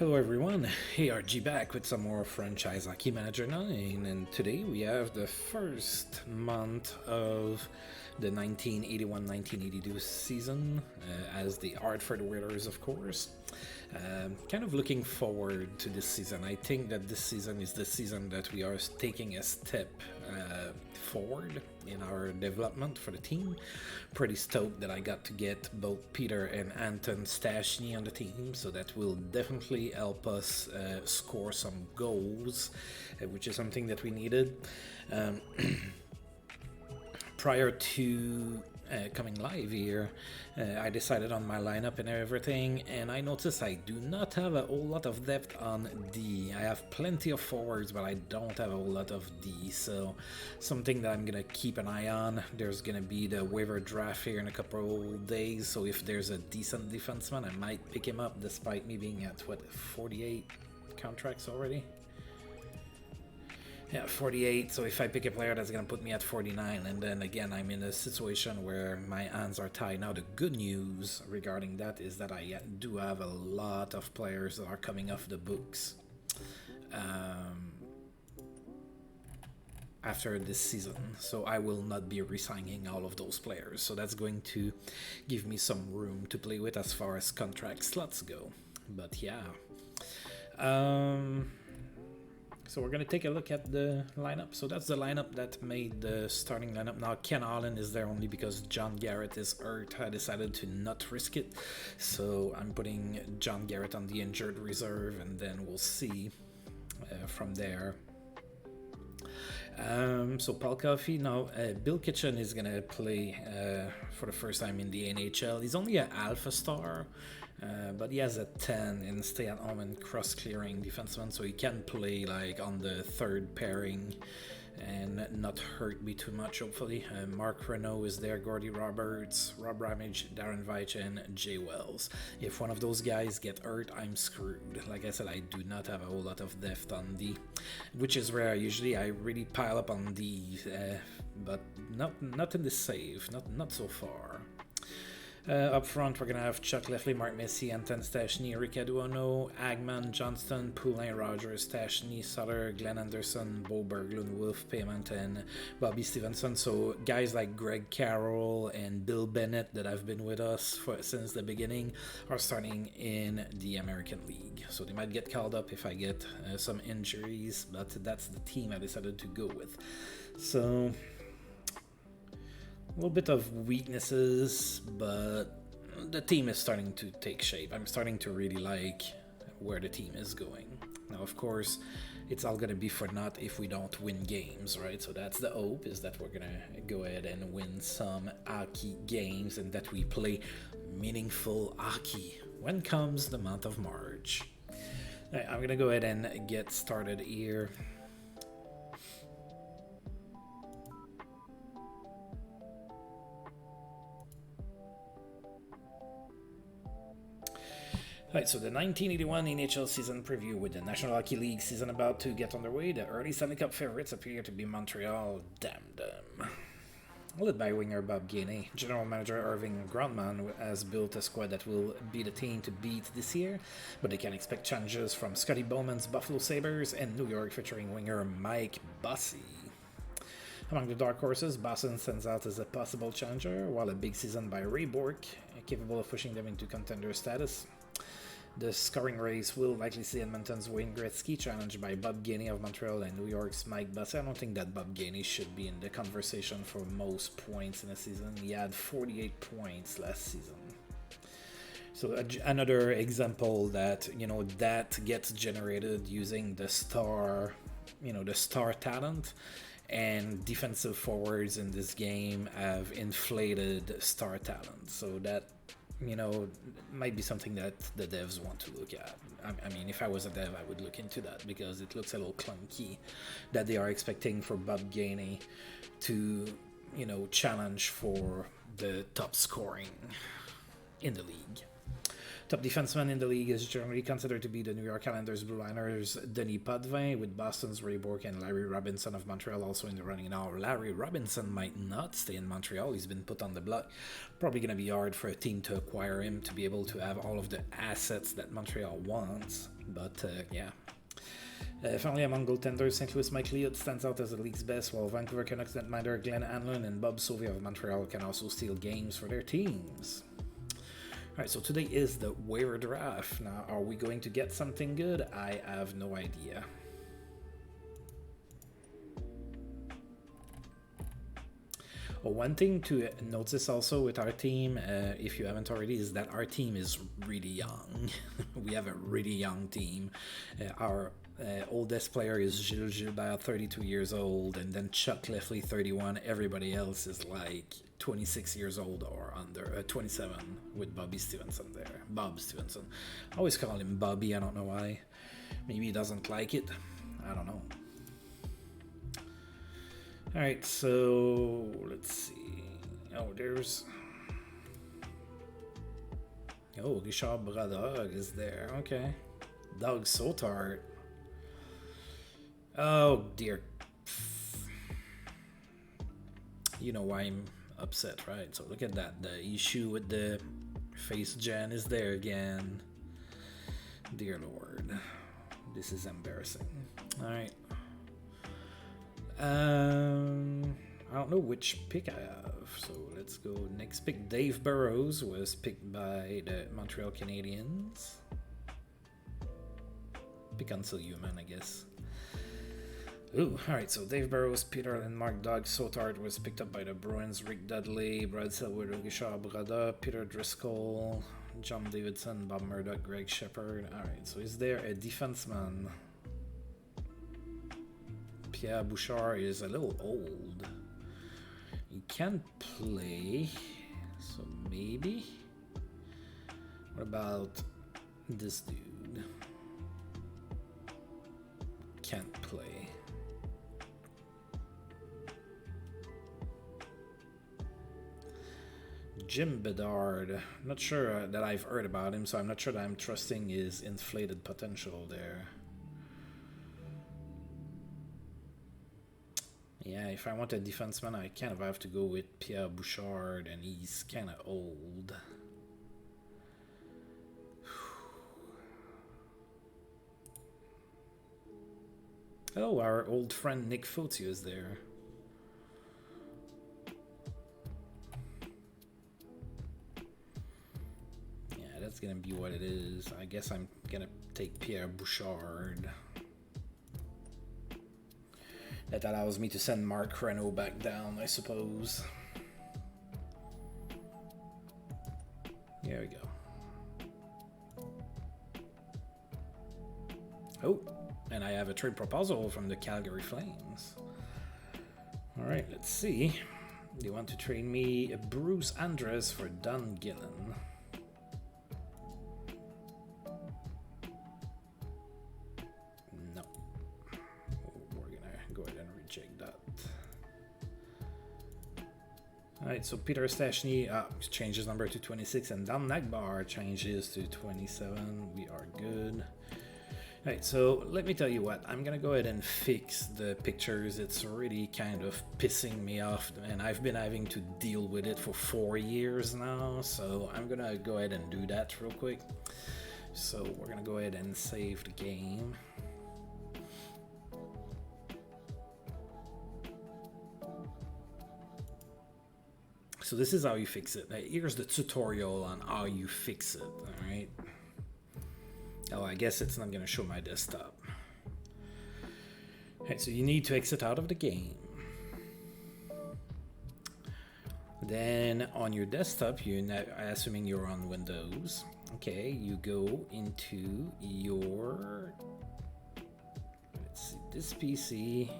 Hello everyone, ARG back with some more Franchise Hockey Manager 9, and today we have the first month of the 1981-1982 season as the Hartford Whalers, of course. Kind of looking forward to this season. I think that this season is the season that we are taking a step forward in our development for the team. Pretty stoked that I got to get both Peter and Anton Stashny on the team, so that will definitely help us score some goals, which is something that we needed. Prior to coming live here, I decided on my lineup and everything, and I noticed I do not have a whole lot of depth on D. I have plenty of forwards, but I don't have a whole lot of D, so something that I'm gonna keep an eye on. There's gonna be the waiver draft here in a couple days, so if there's a decent defenseman, I might pick him up, despite me being at, 48 contracts already? Yeah, 48, so if I pick a player, that's going to put me at 49, and then again, I'm in a situation where my hands are tied. Now, the good news regarding that is that I do have a lot of players that are coming off the books after this season, so I will not be re-signing all of those players, so that's going to give me some room to play with as far as contract slots go. But yeah, so we're going to take a look at the lineup. So that's the lineup that made the starting lineup. Now, Ken Holland is there only because John Garrett is hurt. I decided to not risk it. So I'm putting John Garrett on the injured reserve, and then we'll see from there. So Paul Coffey, now Bill Kitchen is going to play for the first time in the NHL. He's only an alpha star. But he has a 10 in stay-at-home and cross-clearing defenseman, so he can play like on the third pairing and not hurt me too much, hopefully. Mark Renault is there, Gordy Roberts, Rob Ramage, Darren Veitch, and Jay Wells. If one of those guys get hurt, I'm screwed. Like I said, I do not have a whole lot of depth on D, which is rare. Usually I really pile up on D, but not in the save, not so far. Up front, we're going to have Chuck Lefley, Mark Messier, Anton Stashny, Rick Aduono, Agman, Johnston, Poulin, Rogers, Stashny, Sutter, Glenn Anderson, Bo Berglund, Wolf, Payment, and Bobby Stevenson. So guys like Greg Carroll and Bill Bennett that have been with us since the beginning are starting in the American League. So they might get called up if I get some injuries, but that's the team I decided to go with. So a little bit of weaknesses, but the team is starting to take shape. I'm starting to really like where the team is going. Now, of course, it's all going to be for naught if we don't win games, right? So that's the hope, is that we're going to go ahead and win some hockey games and that we play meaningful hockey when comes the month of March. All right, I'm going to go ahead and get started here. Right, so the 1981 NHL season preview with the National Hockey League season about to get underway. The early Stanley Cup favorites appear to be Montreal. Damn them. Led by winger Bob Gainey, general manager Irving Grandman has built a squad that will be the team to beat this year, but they can expect challenges from Scotty Bowman's Buffalo Sabres and New York featuring winger Mike Bossy. Among the dark horses, Boston stands out as a possible challenger, while a big season by Ray Bourque, capable of pushing them into contender status. The scoring race will likely see Edmonton's Wayne Gretzky challenged by Bob Gainey of Montreal and New York's Mike Bossy. I don't think that Bob Gainey should be in the conversation for most points in a season. He had 48 points last season. So another example that, that gets generated using the star talent, and defensive forwards in this game have inflated star talent. So that might be something that the devs want to look at. I mean, if I was a dev, I would look into that, because it looks a little clunky that they are expecting for Bob Gainey to, challenge for the top scoring in the league. Top defenseman in the league is generally considered to be the New York Islanders Blue Liners' Denis Potvin, with Boston's Ray Bourque and Larry Robinson of Montreal also in the running now. Larry Robinson might not stay in Montreal. He's been put on the block. Probably going to be hard for a team to acquire him to be able to have all of the assets that Montreal wants. But yeah. Finally, among goaltenders, St. Louis Mike Liut stands out as the league's best, while Vancouver Canucks netminder Glenn Hanlon and Bob Sovia of Montreal can also steal games for their teams. Alright, so today is the waiver draft. Now, are we going to get something good? I have no idea. One thing to notice also with our team, if you haven't already, is that our team is really young. We have a really young team. Our oldest player is Gilles Gilbert, 32 years old, and then Chuck Lefley, 31. Everybody else is like 26 years old or under, 27 with Bobby Stevenson there. Bob Stevenson. I always call him Bobby, I don't know why. Maybe he doesn't like it. I don't know. Alright, so let's see. Oh, there's... Oh, Richard Braddock is there. Okay. Doug Sotart. Oh, dear. You know why I'm upset, right? So look at that. The issue with the face gen is there again. Dear Lord. This is embarrassing. Alright. I don't know which pick I have, so let's go. Next pick, Dave Burrows was picked by the Montreal Canadiens. Pick until human, I guess. Ooh, alright, so Dave Burrows, Peter Lindmark, Doug Sotart was picked up by the Bruins, Rick Dudley, Brad Selwood, Richard Braddock, Peter Driscoll, John Davidson, Bob Murdoch, Greg Shepard. Alright, so is there a defenseman? Pierre Bouchard is a little old. He can play, so maybe. What about this dude? Can't play. Jim Bedard. Not sure that I've heard about him, so I'm not sure that I'm trusting his inflated potential there. Yeah, if I want a defenseman, I kind of have to go with Pierre Bouchard, and he's kind of old. Oh, our old friend Nick Fotiu is there. Yeah, that's gonna be what it is. I guess I'm gonna take Pierre Bouchard. That allows me to send Mark Renault back down, I suppose. There we go. Oh, and I have a trade proposal from the Calgary Flames. All right, let's see. They want to trade me Bruce Andres for Don Gillen. Alright, so Peter Stastny changes number to 26, and Dom Nagbar changes to 27. We are good. Alright, so let me tell you what. I'm gonna go ahead and fix the pictures. It's really kind of pissing me off, and I've been having to deal with it for 4 years now, so I'm gonna go ahead and do that real quick. So we're gonna go ahead and save the game. So this is how you fix it. Here's the tutorial on how you fix it, alright? Oh, I guess it's not going to show my desktop. Alright, so you need to exit out of the game. Then on your desktop, you're now, assuming you're on Windows, okay, you go into your, let's see, this PC,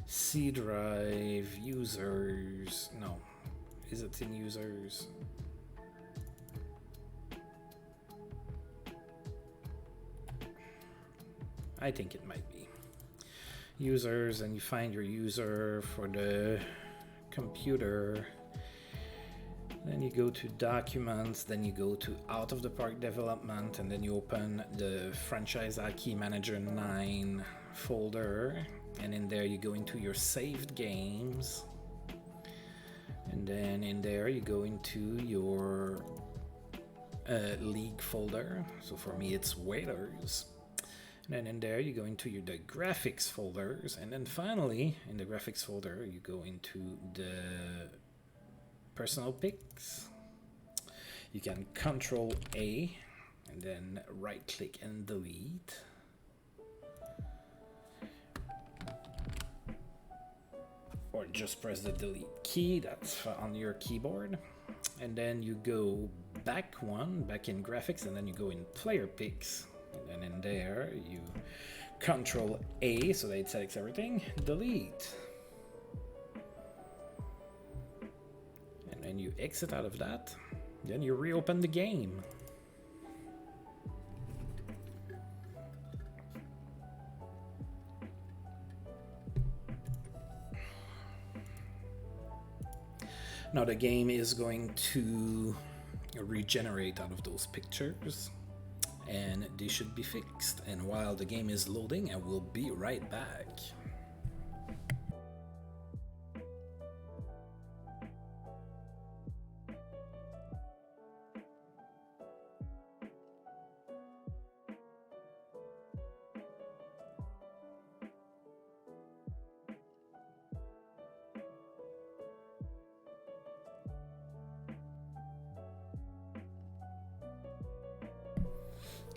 C drive, users, no. Is it in users? I think it might be. Users, and you find your user for the computer. Then you go to documents, then you go to out of the park development, and then you open the franchise Hockey Manager 9 folder. And in there you go into your saved games. And then in there you go into your league folder. So for me, it's Whalers. And then in there, you go into the graphics folders. And then finally, in the graphics folder, you go into the personal pics. You can Control A and then right click and delete. Or just press the delete key, that's on your keyboard. And then you go back in graphics, and then you go in player pics. And then in there, you Control A so that it selects everything, delete. And then you exit out of that. Then you reopen the game. Now the game is going to regenerate out of those pictures, and they should be fixed. And while the game is loading, I will be right back.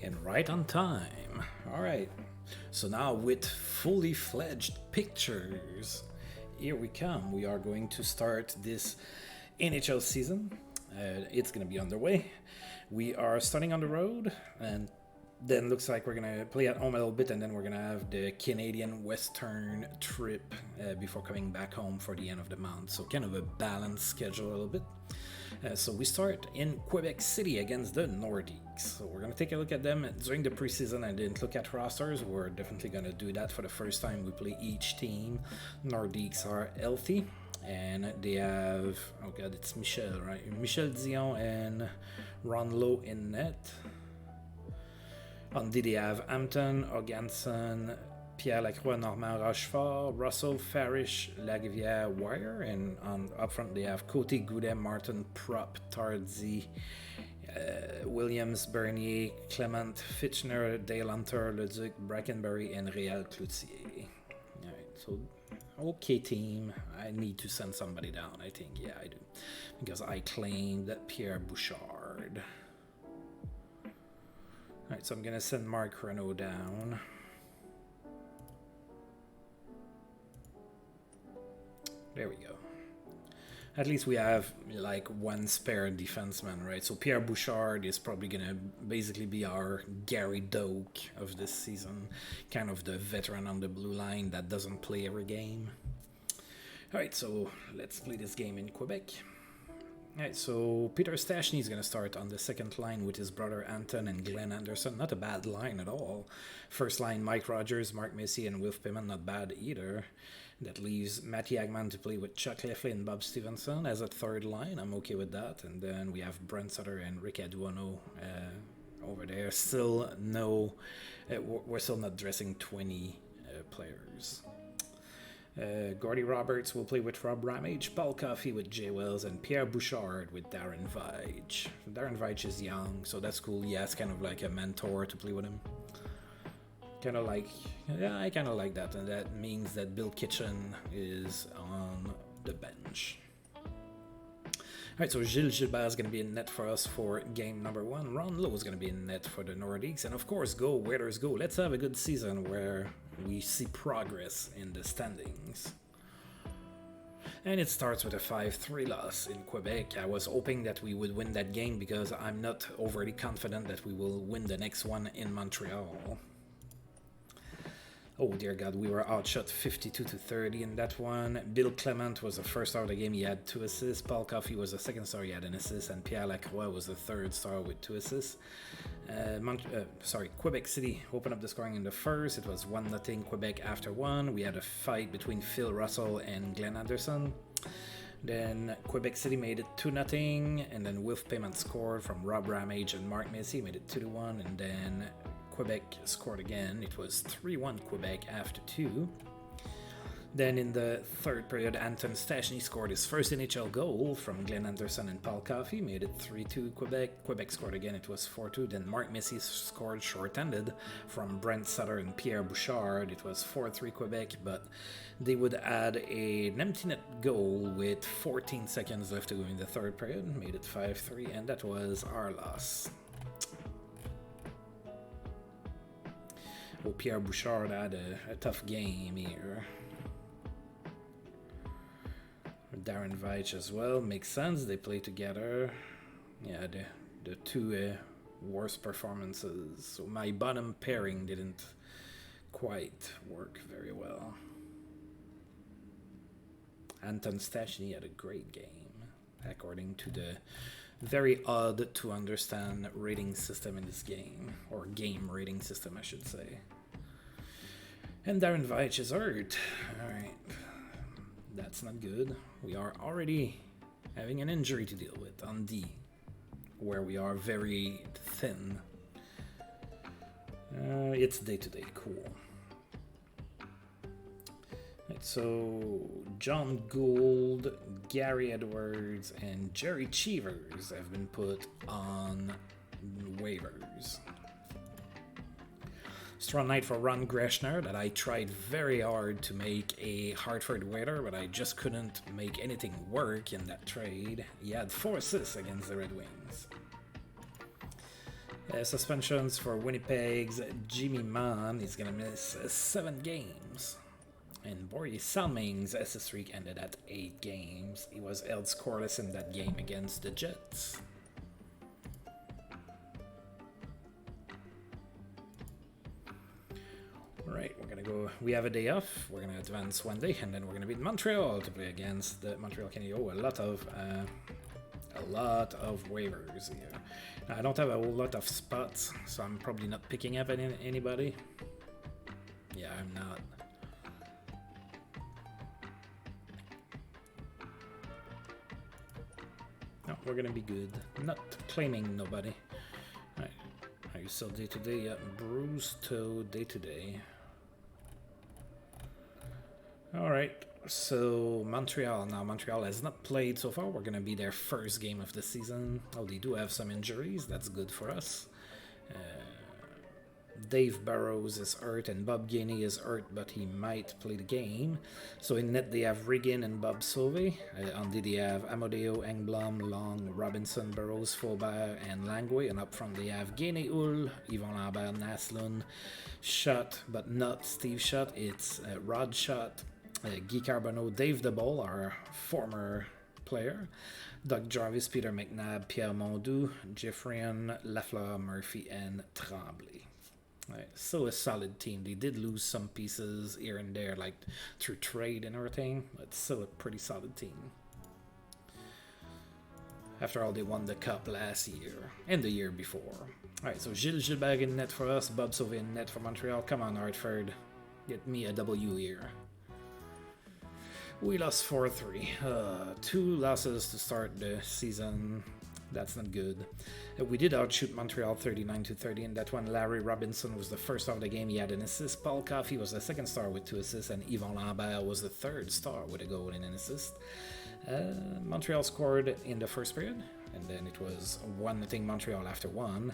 And right on time. All right. So now with fully fledged pictures, here we come. We are going to start this NHL season. It's going to be underway. We are starting on the road, and then looks like we're going to play at home a little bit, and then we're going to have the Canadian Western trip before coming back home for the end of the month. So kind of a balanced schedule a little bit. So we start in Quebec City against the Nordiques. So we're going to take a look at them. During the preseason, I didn't look at rosters. We're definitely going to do that for the first time we play each team. Nordiques are healthy, and they have, oh god, it's Michel, right? Michel Dion and Ron Lowe in net. On D, they have Hampton, Oganson, Pierre Lacroix, Normand Rochefort, Russell, Farish, Lagrivière, Wire, and up front they have Côté, Goudet, Martin, Prop, Tardy, Williams, Bernier, Clement, Fitchner, Dale Hunter, Leduc, Brackenbury, and Réal Cloutier. Alright, so okay team. I need to send somebody down, I think. Yeah, I do. Because I claimed Pierre Bouchard. Alright, so I'm gonna send Mark Renault down. There we go. At least we have like one spare defenseman, right? So Pierre Bouchard is probably gonna basically be our Gary Doak of this season, kind of the veteran on the blue line that doesn't play every game. All right, so let's play this game in Quebec. All right, so Peter Stastny is gonna start on the second line with his brother Anton and Glenn Anderson. Not a bad line at all. First line, Mike Rogers, Mark Messier, and Wilf Payman, not bad either. That leaves Matty Hagman to play with Chuck Leffley and Bob Stevenson as a third line. I'm okay with that. And then we have Brent Sutter and Rick Aduono over there. Still no, we're still not dressing 20 players. Gordy Roberts will play with Rob Ramage, Paul Coffey with Jay Wells, and Pierre Bouchard with Darren Veitch. Darren Veitch is young, so that's cool. Yeah, it's kind of like a mentor to play with him. Kind of like, yeah, I kind of like that, and that means that Bill Kitchen is on the bench. Alright, so Gilles Gilbert is going to be in net for us for game number 1. Ron Lowe is going to be in net for the Nordiques, and of course, go Whalers go. Let's have a good season where we see progress in the standings. And it starts with a 5-3 loss in Quebec. I was hoping that we would win that game because I'm not overly confident that we will win the next one in Montreal. Oh dear God, we were outshot 52-30 in that one. Bill Clement was the first star of the game, he had 2 assists. Paul Coffey was the second star, he had an assist. And Pierre Lacroix was the third star with 2 assists. Quebec City opened up the scoring in the first. It was 1-0 Quebec after 1. We had a fight between Phil Russell and Glenn Anderson. Then Quebec City made it 2-0, and then Wilf Payman scored from Rob Ramage and Mark Messier, made it 2-1, and then Quebec scored again. It was 3-1 Quebec after 2. Then in the third period, Anton Stachny scored his first NHL goal from Glenn Anderson and Paul Coffey, made it 3-2 Quebec. Quebec scored again, it was 4-2. Then Mark Messier scored short-handed from Brent Sutter and Pierre Bouchard. It was 4-3 Quebec, but they would add an empty net goal with 14 seconds left to go in the third period, made it 5-3, and that was our loss. Well, Pierre Bouchard had a tough game here. Darren Veitch as well, makes sense, they play together. Yeah, the two worst performances. So my bottom pairing didn't quite work very well. Anton Stachny had a great game, according to the very odd to understand rating system in this game, or game rating system I should say. And Darren Veitch is hurt. Alright. That's not good. We are already having an injury to deal with on D, where we are very thin. It's day-to-day, cool. Right, so John Gould, Gary Edwards, and Jerry Cheevers have been put on waivers. Strong night for Ron Greschner that I tried very hard to make a Hartford Whaler, but I just couldn't make anything work in that trade. He had 4 assists against the Red Wings. Suspensions for Winnipeg's Jimmy Mann. He's going to miss 7 games. And Borje Salming's assist streak ended at 8 games. He was held scoreless in that game against the Jets. Alright, we're gonna go. We have a day off. We're gonna advance one day, and then we're gonna be in Montreal to play against the Montreal Canadiens. Oh, a lot of waivers here. Now, I don't have a whole lot of spots, so I'm probably not picking up anybody. Yeah, I'm not. No, we're gonna be good. I'm not claiming nobody. Alright, are you still day to day? Yeah, Bruce to day to day. Alright, so Montreal. Now, Montreal has not played so far. We're going to be their first game of the season. Oh, they do have some injuries. That's good for us. Dave Burrows is hurt and Bob Gainey is hurt, but he might play the game. So in net, they have Riggin and Bob Sauvé. On D, they have Amadeo, Engblom, Long, Robinson, Burrows, Faubert, and Langway. And up front, they have Gainey, Hull, Yvon Lambert, Naslund, Schott, but not Steve Schott. It's Rod Schott, Guy Carbonneau, Dave DeBoll, our former player, Doug Jarvis, Peter McNabb, Pierre Mondoux, Jeffrian, Lafleur, Murphy, and Tremblay. Right, so a solid team. They did lose some pieces here and there, like through trade and everything, but still a pretty solid team. After all, they won the Cup last year and the year before. Alright, so Gilles Gilbert in net for us, Bob Sauvé in net for Montreal. Come on, Hartford. Get me a W here. We lost 4-3. 2 losses to start the season. That's not good. We did outshoot Montreal 39-30 in that one. Larry Robinson was the first star of the game. He had an assist. Paul Coffey was the second star with 2 assists. And Yvon Lambert was the third star with a goal and an assist. Montreal scored in the first period. And then it was 1-0 Montreal after 1.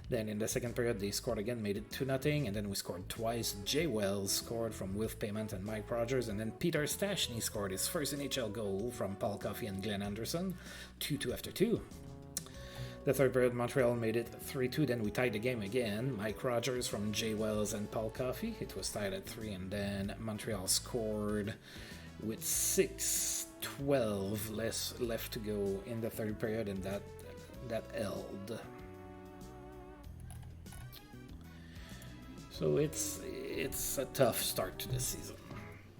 Then in the second period, they scored again, made it 2-0, and then we scored twice. Jay Wells scored from Wilf Payment and Mike Rogers, and then Peter Stachny scored his first NHL goal from Paul Coffey and Glenn Anderson, 2-2 after 2. The third period, Montreal made it 3-2, then we tied the game again. Mike Rogers from Jay Wells and Paul Coffey. It was tied at 3, and then Montreal scored with 6:12 left to go in the third period, and that held. So it's a tough start to the season.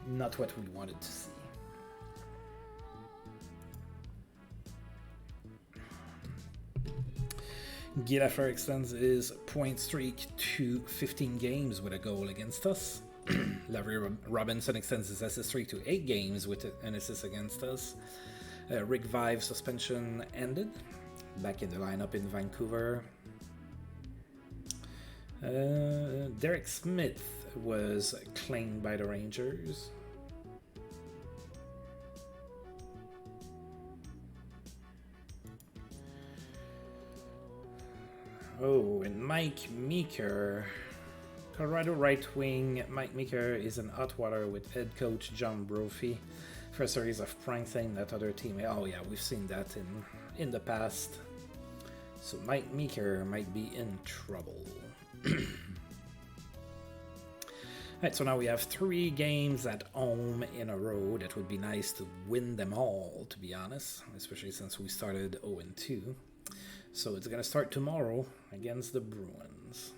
Not what we wanted to see. Guy Lafleur extends his point streak to 15 games with a goal against us. Larry Robinson extends his assist streak to 8 games with an assist against us. Rick Vive's suspension ended. Back in the lineup in Vancouver. Derek Smith was claimed by the Rangers. Oh, and Mike Meeker. Colorado right wing Mike Meeker is in hot water with head coach John Brophy for a series of pranks saying that other team. Oh yeah, we've seen that in the past. So Mike Meeker might be in trouble. Alright, so now we have 3 games at home in a row. That would be nice to win them all, to be honest, especially since we started 0-2. So it's going to start tomorrow against the Bruins.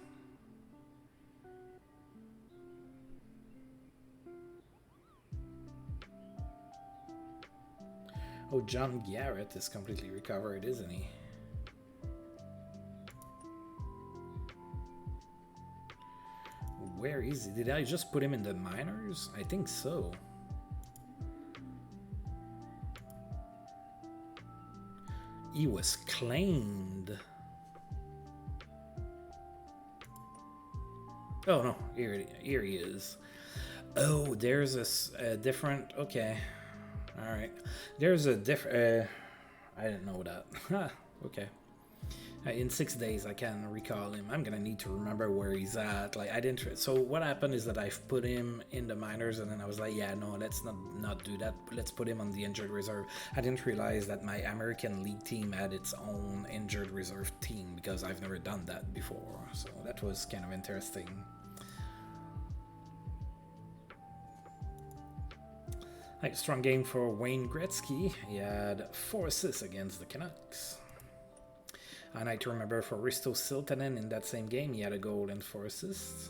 Oh, John Garrett is completely recovered, isn't he? Where is he? Did I just put him in the minors? I think so. He was claimed. Oh no, here he is. Oh, there's a different. Okay, all right. There's a different. I didn't know that. Okay. In 6 days, I can recall him. I'm gonna need to remember where he's at. Like I didn't. So what happened is that I've put him in the minors, and then I was like, yeah, no, let's not do that. Let's put him on the injured reserve. I didn't realize that my American League team had its own injured reserve team because I've never done that before. So that was kind of interesting. Like, strong game for Wayne Gretzky. He had 4 assists against the Canucks. And I remember for Risto Siltanen in that same game, he had a goal and 4 assists.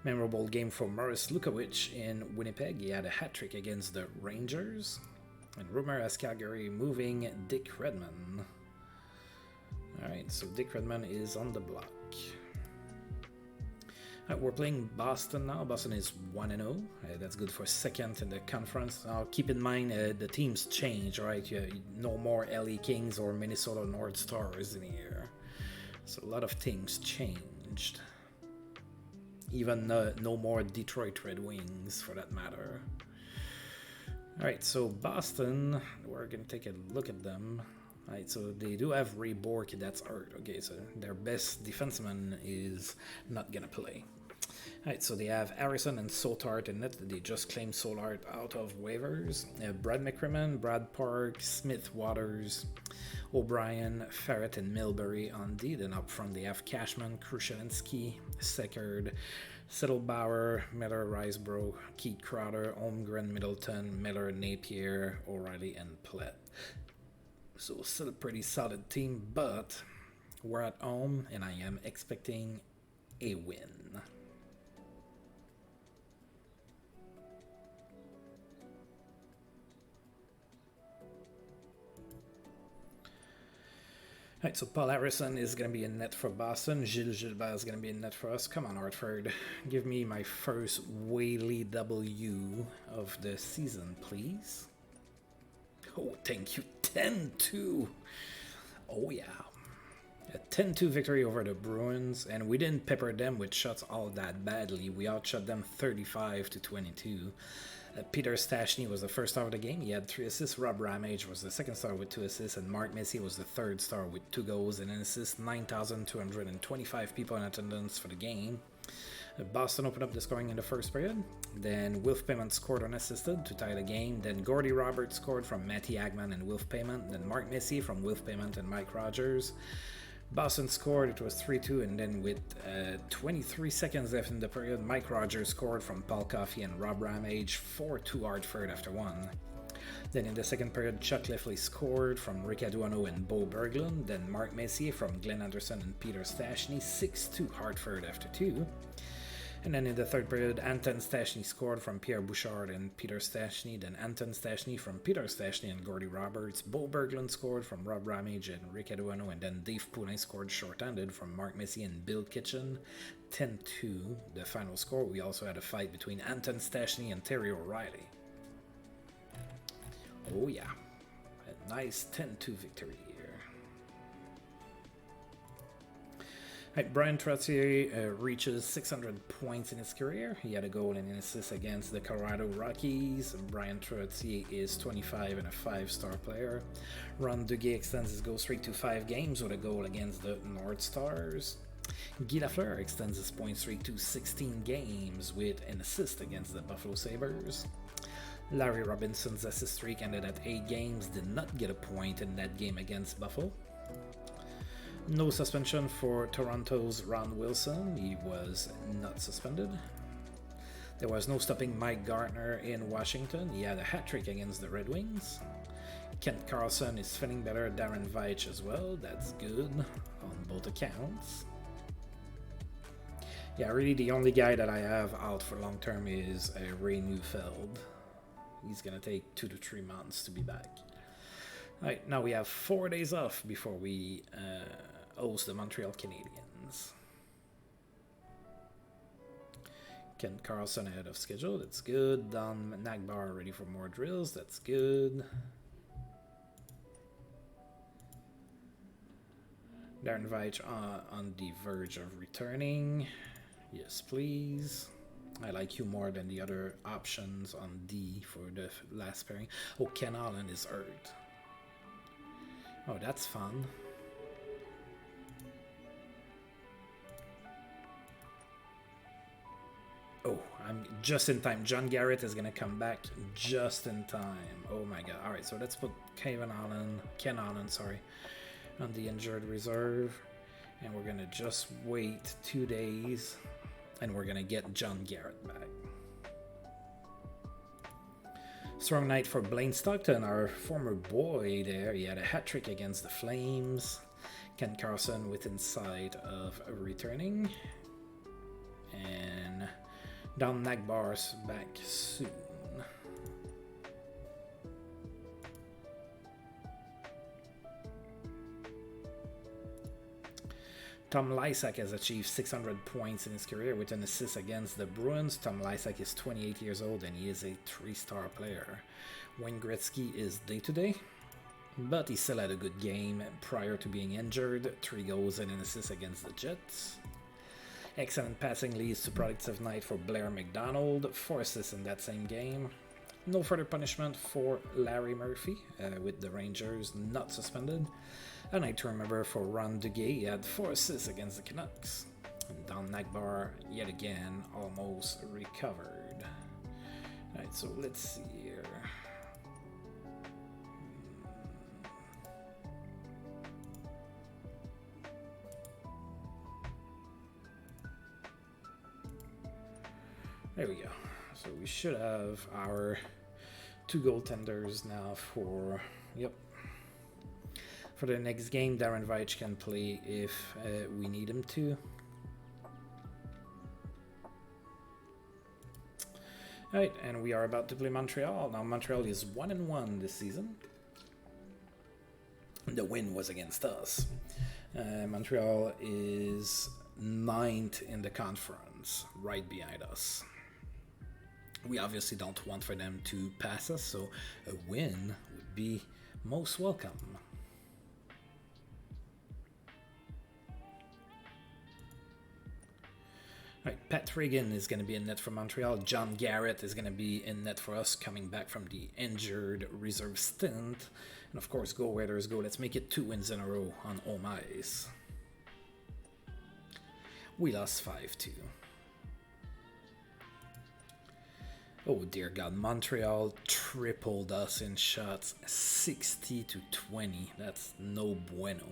Memorable game for Maurice Lukowicz in Winnipeg. He had a hat-trick against the Rangers. And rumor has Calgary moving Dick Redmond. Alright, so Dick Redmond is on the block. We're playing Boston now. Boston is 1-0. That's good for second in the conference. Now, keep in mind the teams change, right? No more LA Kings or Minnesota North Stars in here. So a lot of things changed. Even no more Detroit Red Wings, for that matter. All right, so Boston, we're going to take a look at them. All right, so they do have Ray Bourque, that's hurt. Okay, so their best defenseman is not going to play. Alright, so they have Harrison and Soltart in it. They just claimed Solart out of waivers. Brad McCrimmon, Brad Park, Smith Waters, O'Brien, Ferret, and Milbury on D. Then up front they have Cashman, Krushelinski, Seckard, Settlebauer, Miller, Risebrough, Keith Crowder, Holmgren, Middleton, Miller, Napier, O'Reilly, and Plett. So still a pretty solid team, but we're at home and I am expecting a win. Alright, so Paul Harrison is going to be in net for Boston. Gilles Gilbert is going to be in net for us. Come on, Hartford. Give me my first Whaley W of the season, please. Oh, thank you. 10-2. Oh, yeah. A 10-2 victory over the Bruins, and we didn't pepper them with shots all that badly. We outshot them 35-22. Peter Stastny was the first star of the game. He had 3 assists. Rob Ramage was the second star with 2 assists, and Mark Messier was the third star with 2 goals and an assist. 9,225 people in attendance for the game. Boston opened up the scoring in the first period. Then Wilf Payment scored unassisted to tie the game. Then Gordy Roberts scored from Matty Agman and Wilf Payment. Then Mark Messier from Wilf Payment and Mike Rogers. Boston scored, it was 3-2, and then with 23 seconds left in the period, Mike Rogers scored from Paul Coffey and Rob Ramage, 4-2 Hartford after 1. Then in the second period, Chuck Lefley scored from Rick Aduano and Bo Berglund, then Mark Messier from Glenn Anderson and Peter Stastny, 6-2 Hartford after 2. And then in the third period, Anton Stastny scored from Pierre Bouchard and Peter Stastny. Then Anton Stastny from Peter Stastny and Gordy Roberts. Bo Berglund scored from Rob Ramage and Rick Aduano. And then Dave Poulin scored short-handed from Mark Messier and Bill Kitchen. 10-2, the final score. We also had a fight between Anton Stastny and Terry O'Reilly. Oh yeah, a nice 10-2 victory here. Right, Brian Trottier reaches 600 points in his career. He had a goal and an assist against the Colorado Rockies. Brian Trottier is 25 and a 5-star player. Ron Duguay extends his goal streak to 5 games with a goal against the North Stars. Guy Lafleur extends his point streak to 16 games with an assist against the Buffalo Sabres. Larry Robinson's assist streak ended at 8 games, did not get a point in that game against Buffalo. No suspension for Toronto's Ron Wilson, he was not suspended. There was no stopping Mike Gartner in Washington, he had a hat-trick against the Red Wings. Kent Carlson is feeling better, Darren Veitch as well, that's good on both accounts. Yeah, really the only guy that I have out for long term is Ray Neufeld. He's gonna take 2 to 3 months to be back. Alright, now we have 4 days off before we host the Montreal Canadiens. Kent Carlson ahead of schedule, that's good. Don Nagbar ready for more drills, that's good. Darren Veitch on the verge of returning. Yes, please. I like you more than the other options on D for the last pairing. Oh, Ken Allen is hurt. Oh, that's fun. Oh, I'm just in time. John Garrett is going to come back just in time. Oh my god. Alright, so let's put Ken Allen, on the injured reserve. And we're going to just wait 2 days. And we're going to get John Garrett back. Strong night for Blaine Stockton, our former boy there. He had a hat-trick against the Flames. Ken Carlson within sight of returning. And Don Nagbar's back soon. Tom Lysak has achieved 600 points in his career with an assist against the Bruins. Tom Lysak is 28 years old and he is a 3-star player. Wayne Gretzky is day-to-day, but he still had a good game prior to being injured. 3 goals and an assist against the Jets. Excellent passing leads to productive night for Blair McDonald. 4 assists in that same game. No further punishment for Larry Murphy with the Rangers not suspended. A night to remember for Ron Duguay, he had 4 assists against the Canucks. And Don Nagbar, yet again, almost recovered. Alright, so let's see here. There we go. So we should have our 2 goaltenders now for, yep. For the next game, Darren Veitch can play if we need him to. Alright, and we are about to play Montreal. Now Montreal is 1-1 this season. The win was against us. Montreal is 9th in the conference, right behind us. We obviously don't want for them to pass us, so a win would be most welcome. Right, Pat Regan is going to be in net for Montreal. John Garrett is going to be in net for us, coming back from the injured reserve stint. And of course, go Raiders, go. Let's make it 2 wins in a row on home ice. We lost 5-2. Oh dear God, Montreal tripled us in shots, 60-20. That's no bueno.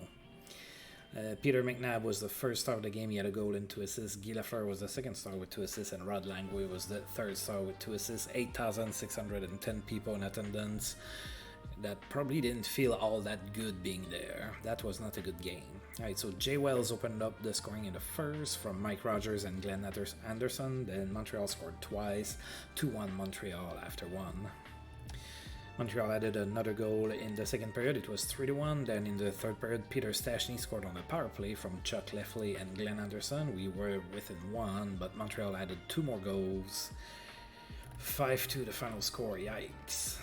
Peter McNabb was the first star of the game. He had a goal and 2 assists. Guy Lafleur was the second star with 2 assists, and Rod Langway was the third star with 2 assists. 8,610 people in attendance. That probably didn't feel all that good being there. That was not a good game. Alright, so Jay Wells opened up the scoring in the first from Mike Rogers and Glenn Anderson. Then Montreal scored twice. 2-1 Montreal after 1. Montreal added another goal in the second period. It was 3-1. Then in the third period, Peter Stastny scored on a power play from Chuck Lefley and Glenn Anderson. We were within 1, but Montreal added 2 more goals. 5-2 the final score. Yikes.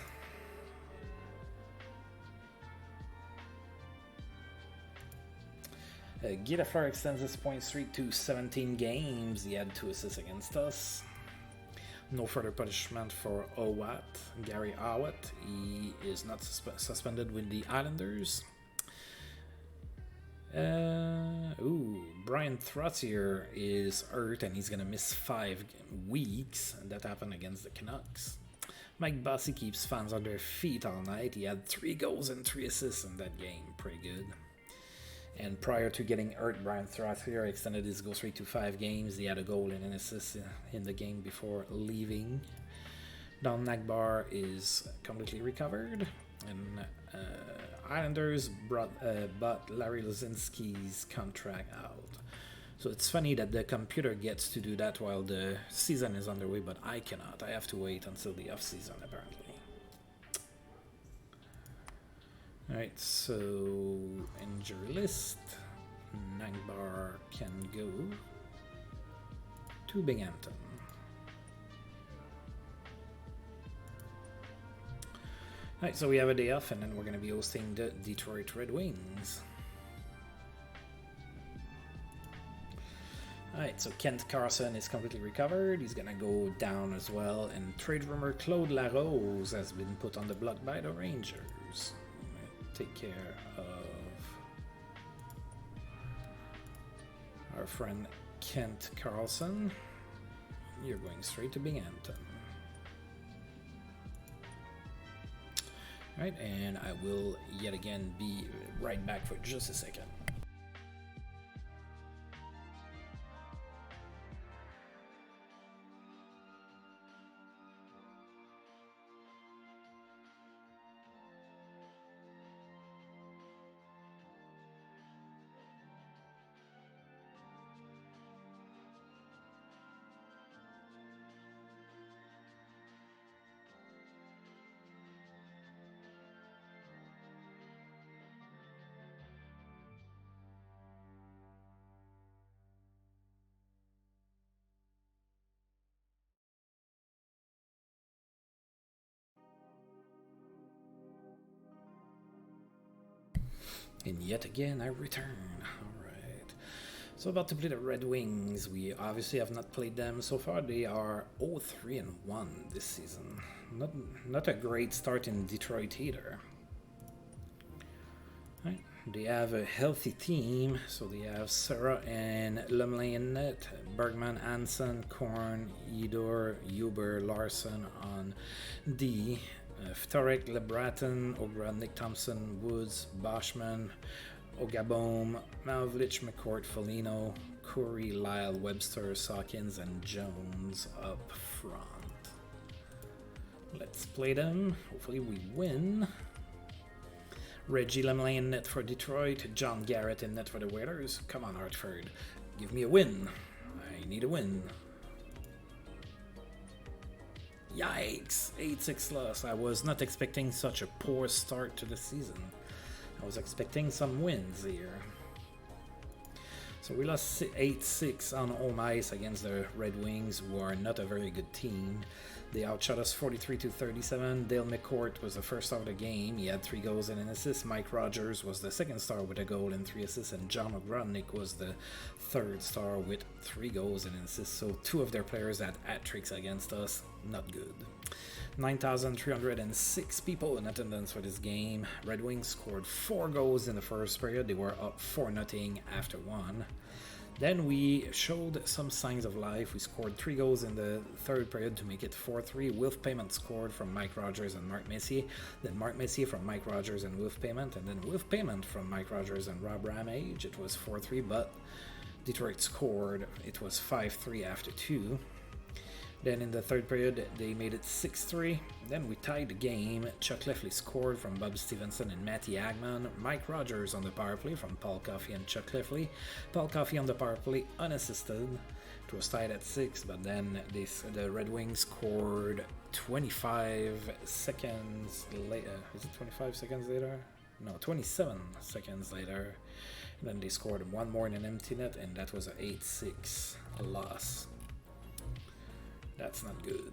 Guilafleur extends his point streak to 17 games. He had 2 assists against us. No further punishment for Owat. Gary Owat, he is not suspended with the Islanders. Brian Trottier is hurt and he's going to miss 5 weeks. And that happened against the Canucks. Mike Bossy keeps fans on their feet all night. He had 3 goals and 3 assists in that game. Pretty good. And prior to getting hurt, Brian Trottier extended his goal streak to 5 games. He had a goal and an assist in the game before leaving. Don Nagbar is completely recovered. And Islanders bought Larry Lozinski's contract out. So it's funny that the computer gets to do that while the season is underway, but I cannot. I have to wait until the off-season, apparently. Alright, so injury list. Nagbar can go to Binghamton. Alright, so we have a day off and then we're going to be hosting the Detroit Red Wings. Alright, so Kent Carson is completely recovered. He's going to go down as well. And trade rumor Claude Larose has been put on the block by the Rangers. Take care of our friend Kent Carlson. You're going straight to Binghamton. Alright, and I will yet again be right back for just a second. And yet again, I return. Alright. So about to play the Red Wings. We obviously have not played them so far. They are 0-3-1 this season. Not a great start in Detroit either. Right. They have a healthy team. So they have Sarah and Lumley in net. Bergman, Hansen, Korn, Edor, Huber, Larson on D. Ftorek, LeBratton, Ogra, Nick Thompson, Woods, Boschman, Ogabome, Malvlich, McCourt, Foligno, Curry, Lyle, Webster, Sawkins, and Jones up front. Let's play them. Hopefully we win. Reggie Lemley in net for Detroit. John Garrett in net for the Whalers. Come on, Hartford. Give me a win. I need a win. Yikes! 8-6 loss. I was not expecting such a poor start to the season. I was expecting some wins here. So we lost 8-6 on home ice against the Red Wings, who are not a very good team. They outshot us 43-37. Dale McCourt was the first star of the game. He had 3 goals and an assist. Mike Rogers was the second star with a goal and 3 assists. And John Ogrodnik was the third star with 3 goals and an assist. So 2 of their players had hat-tricks against us. Not good. 9,306 people in attendance for this game. Red Wings scored 4 goals in the first period. They were up 4-0 after 1. Then we showed some signs of life. We scored 3 goals in the third period to make it 4-3. Wilf Payment scored from Mike Rogers and Mark Messier. Then Mark Messier from Mike Rogers and Wilf Payment. And then Wilf Payment from Mike Rogers and Rob Ramage. It was 4-3, but Detroit scored. It was 5-3 after 2. Then in the third period, they made it 6-3. Then we tied the game. Chuck Lefley scored from Bob Stevenson and Matty Agman. Mike Rogers on the power play from Paul Coffey and Chuck Lefley. Paul Coffey on the power play unassisted. It was tied at 6, but then the Red Wings scored 25 seconds later. Is it 25 seconds later? No, 27 seconds later. And then they scored 1 more in an empty net, and that was an 8-6 loss. That's not good.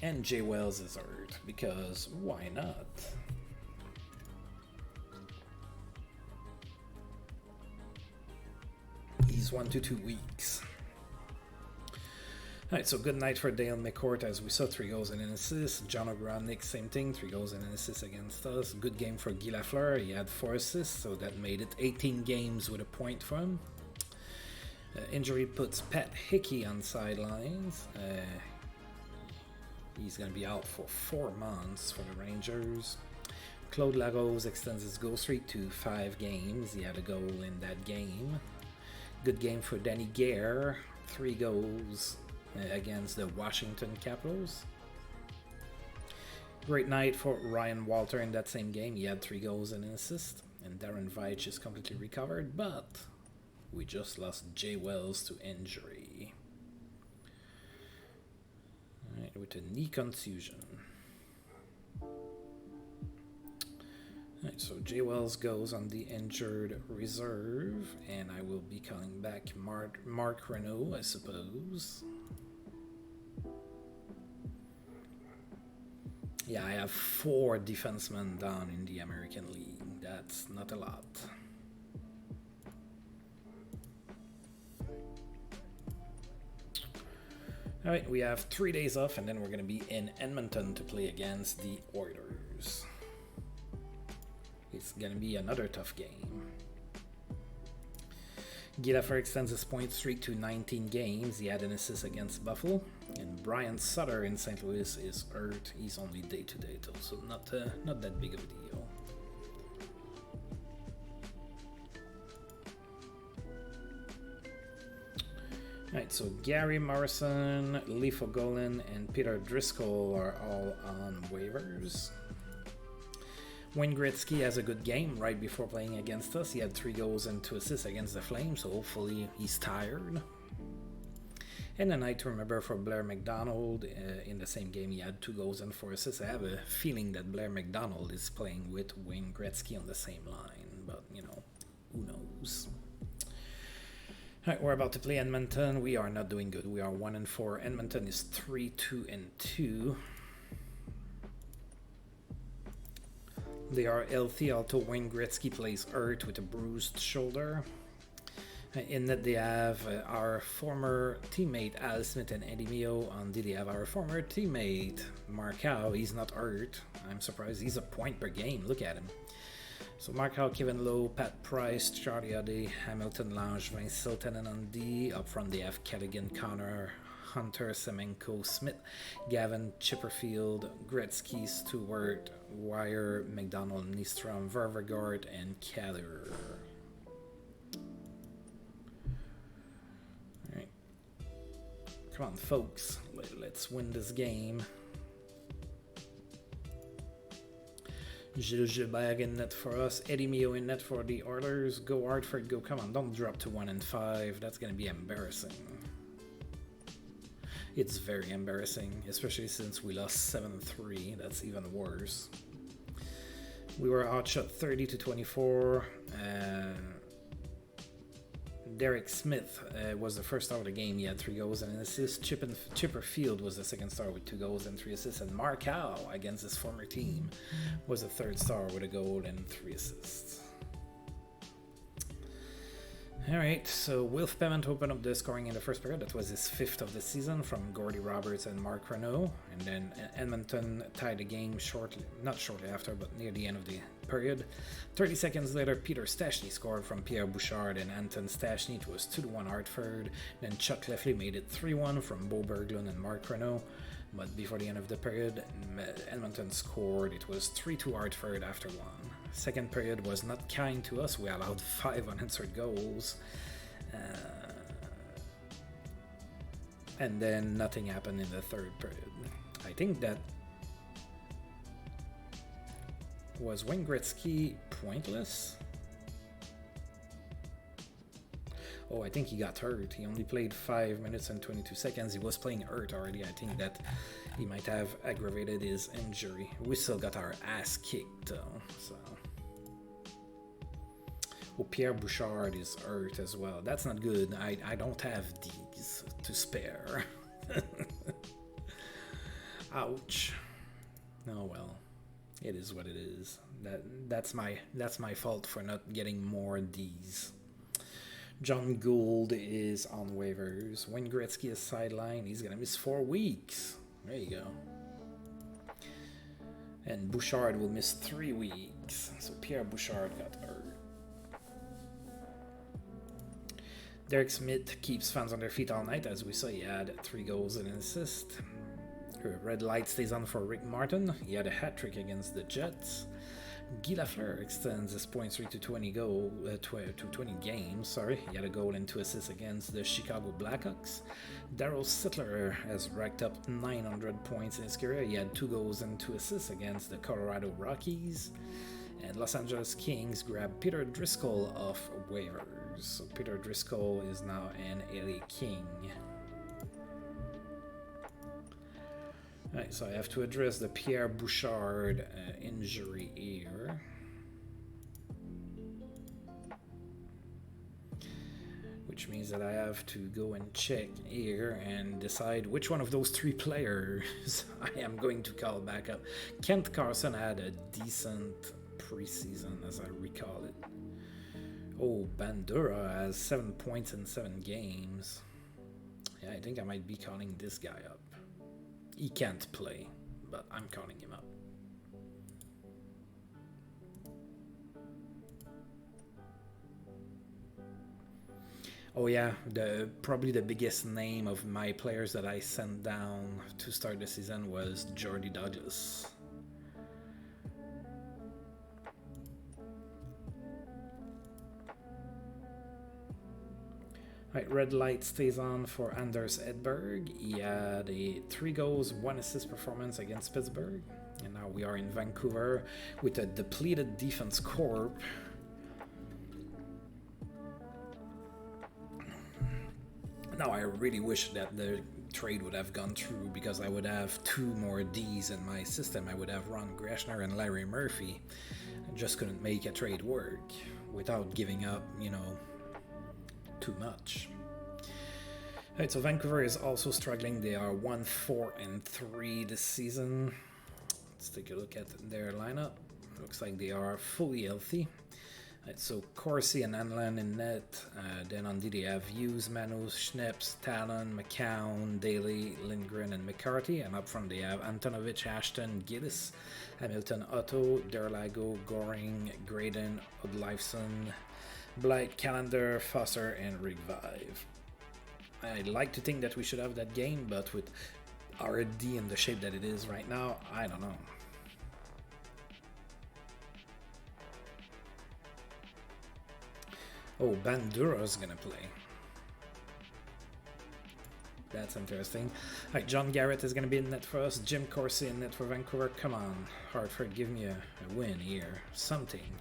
And Jay Wells is hurt, because why not? next 1 to 2 weeks. Alright, so good night for Dale McCourt, as we saw, 3 goals and an assist. John O'Gronick, same thing, 3 goals and an assist against us. Good game for Guy Lafleur, he had 4 assists, so that made it 18 games with a point for him. Injury puts Pat Hickey on sidelines. He's going to be out for 4 months for the Rangers. Claude Larose extends his goal streak to 5 games. He had a goal in that game. Good game for Danny Gare, 3 goals against the Washington Capitals. Great night for Ryan Walter in that same game. He had 3 goals and an assist. And Darren Veitch is completely recovered, but we just lost Jay Wells to injury. Alright, with a knee contusion. Alright, so Jay Wells goes on the injured reserve, and I will be calling back Mark Renault, I suppose. Yeah, I have 4 defensemen down in the American League. That's not a lot. Alright, we have 3 days off, and then we're going to be in Edmonton to play against the Oilers. It's going to be another tough game. Guy Lafleur extends his point streak to 19 games. He had an assist against Buffalo. And Brian Sutter in St. Louis is hurt. He's only day-to-day, so not that big of a deal. Alright, so Gary Morrison, Lee Fogolin, and Peter Driscoll are all on waivers. Wayne Gretzky has a good game right before playing against us. He had 3 goals and 2 assists against the Flames, so hopefully he's tired. And a night to remember for Blair McDonald. In the same game, he had 2 goals and 4 assists. I have a feeling that Blair McDonald is playing with Wayne Gretzky on the same line, but, you know, who knows? Alright, we're about to play Edmonton. We are not doing good. We are 1-4. Edmonton is 3-2-2. They are healthy, although Wayne Gretzky plays hurt with a bruised shoulder. In that they have our former teammate Al Smith and Eddie Mio. On D, they have our former teammate Mark Howe. He's not hurt. I'm surprised. He's a point per game. Look at him. So Mark Howe, Kevin Lowe, Pat Price, Charlie O'Day, Hamilton Lange, Vince Siltanen on D. Up front they have Callaghan, Connor, Hunter, Semenko, Smith, Gavin, Chipperfield, Gretzky, Stewart, Wire, McDonald, Nystrom, Ververgaard, and Keller. Alright. Come on, folks. Let's win this game. Gilles Gilbert in net for us. Eddie Mio in net for the Oilers. Go Hartford, go. Come on, don't drop to 1-5. That's going to be embarrassing. It's very embarrassing, especially since we lost 7-3. That's even worse. We were outshot 30-24. Derek Smith was the first star of the game. He had 3 goals and an assist. Chipperfield was the second star with 2 goals and 3 assists. And Mark Howe, against his former team, was the third star with a goal and 3 assists. Alright, so Wilf Pement opened up the scoring in the first period. That was his 5th of the season from Gordy Roberts and Mark Renault. And then Edmonton tied the game not shortly after, but near the end of the period. 30 seconds later, Peter Stastny scored from Pierre Bouchard and Anton Stastny. It was 2-1 Hartford. Then Chuck Lefley made it 3-1 from Bo Berglund and Mark Renault. But before the end of the period, Edmonton scored. It was 3-2 Hartford after 1. Second period was not kind to us. We allowed 5 unanswered goals. And then nothing happened in the third period. I think that was Wayne Gretzky pointless. Oh, I think he got hurt. He only played 5 minutes and 22 seconds. He was playing hurt already. I think that he might have aggravated his injury. We still got our ass kicked though, so. Oh, Pierre Bouchard is hurt as well. That's not good. I don't have these to spare. Ouch. Oh well. It is what it is. That's my fault for not getting more D's. John Gould is on waivers. Wayne Gretzky is sidelined. He's going to miss 4 weeks. There you go. And Bouchard will miss 3 weeks. So Pierre Bouchard got hurt. Derek Smith keeps fans on their feet all night. As we saw, he had 3 goals and an assist. Red light stays on for Rick Martin. He had a hat-trick against the Jets. Guy Lafleur extends his point streak to 20 games. He had a goal and 2 assists against the Chicago Blackhawks. Darryl Sittler has racked up 900 points in his career. He had 2 goals and 2 assists against the Colorado Rockies. And Los Angeles Kings grabbed Peter Driscoll off waivers. So Peter Driscoll is now an LA King. Alright, so I have to address the Pierre Bouchard injury here. Which means that I have to go and check here and decide which one of those 3 players I am going to call back up. Kent Carson had a decent preseason, as I recall it. Oh, Bandura has 7 points in 7 games. Yeah, I think I might be calling this guy up. He can't play, but I'm calling him up. Oh yeah, probably the biggest name of my players that I sent down to start the season was Jordy Douglas. Right, red light stays on for Anders Edberg. He had a 3 goals, 1 assist performance against Pittsburgh. And now we are in Vancouver with a depleted defense corps. Now I really wish that the trade would have gone through, because I would have 2 more Ds in my system. I would have Ron Greschner and Larry Murphy. I just couldn't make a trade work without giving up, too much. Alright, so Vancouver is also struggling. They are 1-4-3 this season. Let's take a look at their lineup. Looks like they are fully healthy. Right, so Corsi and Anlan in net. Then on D they have Hughes, Manus, Schneps, Talon, McCown, Daly, Lindgren, and McCarthy. And up front they have Antonovich, Ashton, Gillis, Hamilton, Otto, Derlago, Goring, Graydon, Odleifson, Blight, Callender, Foster, and Rick Vive. I'd like to think that we should have that game, but with RD in the shape that it is right now, I don't know. Oh, Bandura's gonna play. That's interesting. Alright, John Garrett is gonna be in net for us. Jim Corsi in net for Vancouver. Come on, Hartford, give me a win here. Something.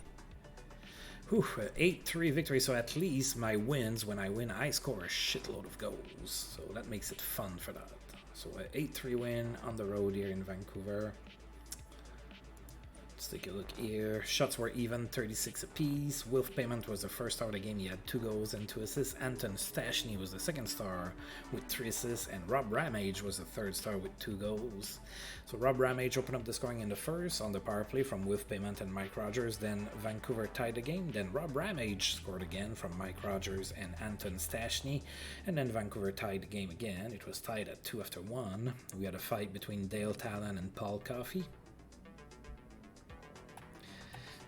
8-3 victory, so at least my wins, when I win, I score a shitload of goals. So that makes it fun for that. So an 8-3 win on the road here in Vancouver. Let's take a look here. Shots were even, 36 apiece. Wilf Payment was the first star of the game. He had 2 goals and 2 assists. Anton Stashny was the second star with 3 assists. And Rob Ramage was the third star with 2 goals. So Rob Ramage opened up the scoring in the first on the power play from Wilf Payment and Mike Rogers. Then Vancouver tied the game. Then Rob Ramage scored again from Mike Rogers and Anton Stashny. And then Vancouver tied the game again. It was tied at 2 after 1. We had a fight between Dale Talon and Paul Coffey.